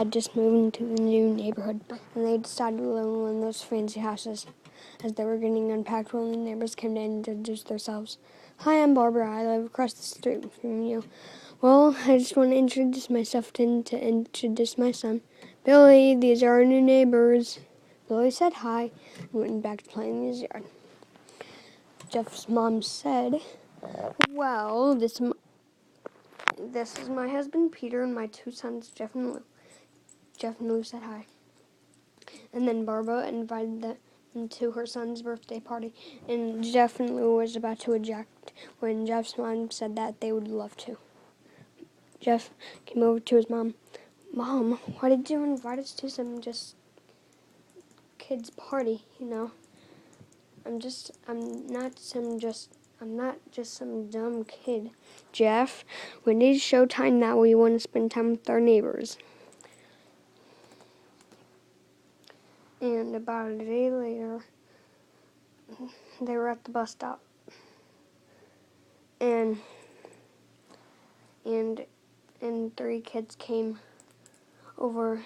had just moved into the new neighborhood, and they decided to live in one of those fancy houses. As they were getting unpacked, one of the neighbors came in and introduced themselves. "Hi, I'm Barbara. I live across the street from you. Well, I just want to introduce myself to introduce my son, Billy. These are our new neighbors." Billy said hi and went back to playing in his yard. Jeff's mom said, "Well, this is my husband, Peter, and my two sons, Jeff and Lou." Jeff and Lou said hi. And then Barbara invited them to her son's birthday party, and Jeff and Lou was about to eject when Jeff's mom said that they would love to. Jeff came over to his mom. "Mom, why did you invite us to some just kids' party, you know? I'm not just some dumb kid. Jeff, we need to show time that we want to spend time with our neighbors." And about a day later, they were at the bus stop. And three kids came over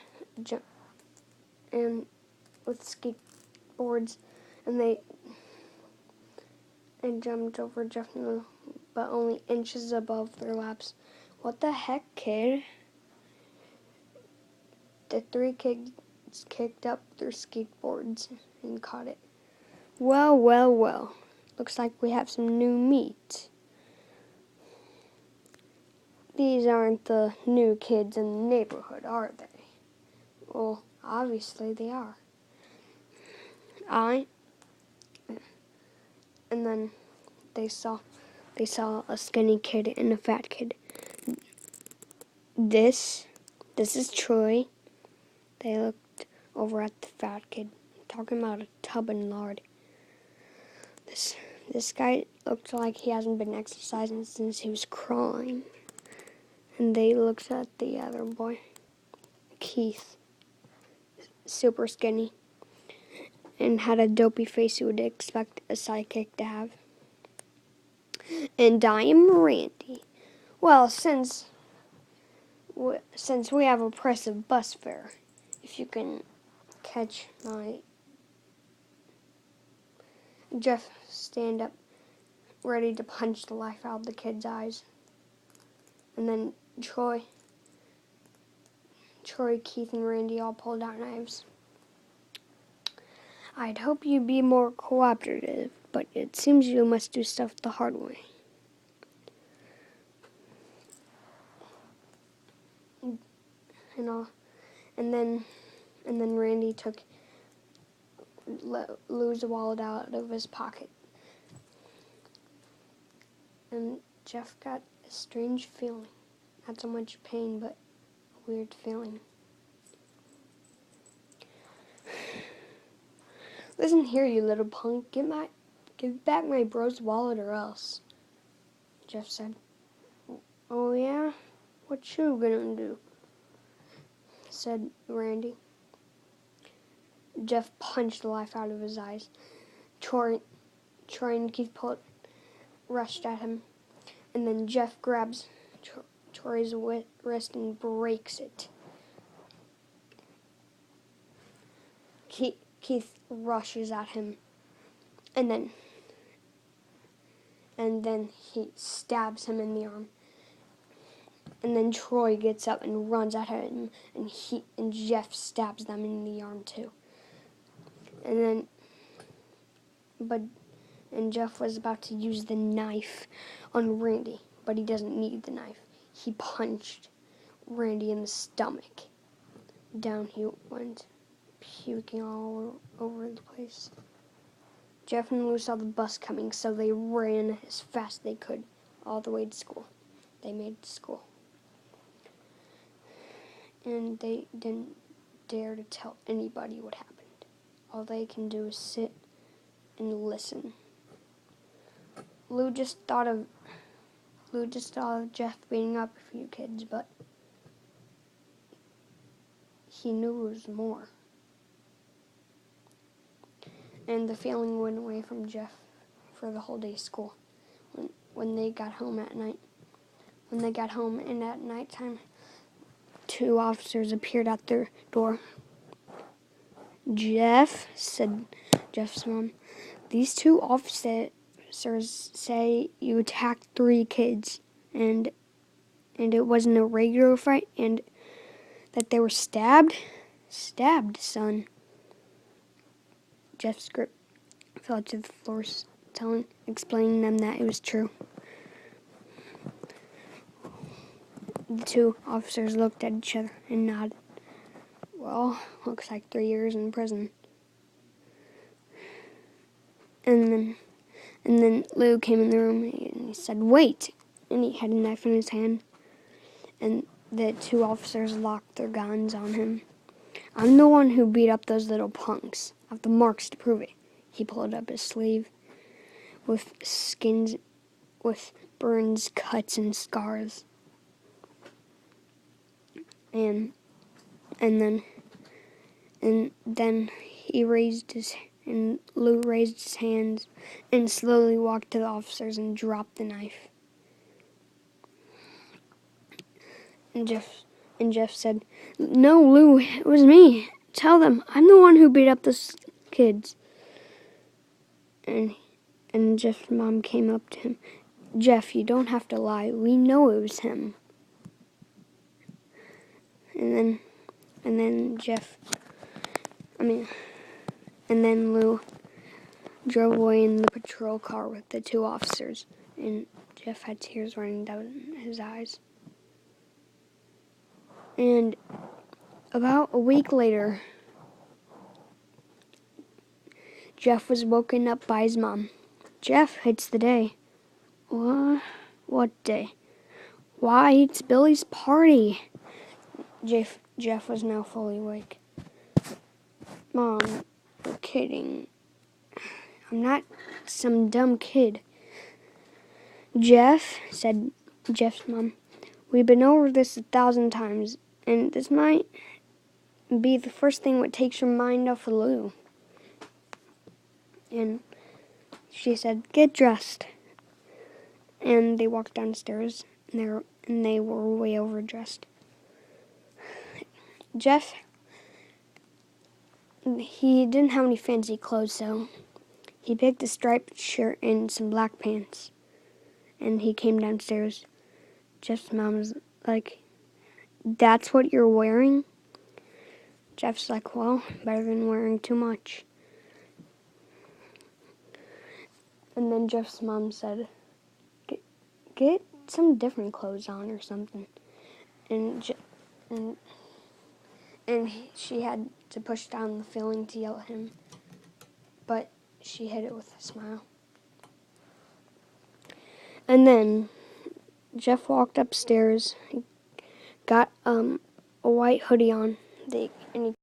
and with skateboards, and they jumped over Jeff and Lou, but only inches above their laps. "What the heck, kid?" The three kids kicked up their skateboards and caught it. Well. Looks like we have some new meat. These aren't the new kids in the neighborhood, are they? Well, obviously they are. And then they saw a skinny kid and a fat kid. This is Troy. They looked over at the fat kid, talking about a tub and lard. This guy looked like he hasn't been exercising since he was crawling. And they looked at the other boy, Keith, super skinny, and had a dopey face you would expect a sidekick to have. "And I am Randy. Well, since we have oppressive bus fare, if you can catch my..." Jeff stand up, ready to punch the life out of the kid's eyes. And then Troy, Keith, and Randy all pulled out knives. "I'd hope you'd be more cooperative, but it seems you must do stuff the hard way." And then Randy took Lou's wallet out of his pocket. And Jeff got a strange feeling. Not so much pain, but a weird feeling. "Listen here, you little punk. Give back my bro's wallet or else," Jeff said. "Oh, yeah? What you gonna do?" said Randy. Jeff punched the life out of his eyes. Troy and Keith rushed at him, and then Jeff grabs Troy's wrist and breaks it. Keith rushes at him, and then he stabs him in the arm. And then Troy gets up and runs at him, and Jeff stabs them in the arm too. And Jeff was about to use the knife on Randy, but he doesn't need the knife. He punched Randy in the stomach. Down he went, puking all over the place. Jeff and Lou saw the bus coming, so they ran as fast as they could all the way to school. They made it to school. And they didn't dare to tell anybody what happened. All they can do is sit and listen. Lou just thought of Jeff beating up a few kids, but he knew it was more. And the feeling went away from Jeff for the whole day of school. When they got home at night. When they got home, and at nighttime, two officers appeared at their door. "Jeff," said Jeff's mom, "these two officers say you attacked 3 kids, and it wasn't a regular fight, and that they were stabbed." "Stabbed, son." Jeff's grip fell to the floor, explaining them that it was true. The two officers looked at each other and nodded. "Well, looks like 3 years in prison." And then Lou came in the room and he said, "Wait!" And he had a knife in his hand. And the two officers locked their guns on him. "I'm the one who beat up those little punks. I have the marks to prove it." He pulled up his sleeve with burns, cuts, and scars. And then Lou raised his hands and slowly walked to the officers and dropped the knife. And Jeff said, "No, Lou, it was me. Tell them I'm the one who beat up those kids." And Jeff's mom came up to him. "Jeff, you don't have to lie. We know it was him." And then Lou drove away in the patrol car with the two officers, and Jeff had tears running down his eyes. And about a week later, Jeff was woken up by his mom. "Jeff, it's the day." What day?" "Why, it's Billy's party." Jeff was now fully awake. "Mom, you're kidding. I'm not some dumb kid." "Jeff," said Jeff's mom, "we've been over this 1,000 times, and this might be the first thing what takes your mind off of Lou." And she said, "Get dressed." And they walked downstairs, and they were way overdressed. Jeff, he didn't have any fancy clothes, so he picked a striped shirt and some black pants. And he came downstairs. Jeff's mom was like, "That's what you're wearing?" Jeff's like, "Well, better than wearing too much." And then Jeff's mom said, Get some different clothes on or something." And she had to push down the feeling to yell at him, but she hid it with a smile. And then Jeff walked upstairs, got a white hoodie on, and he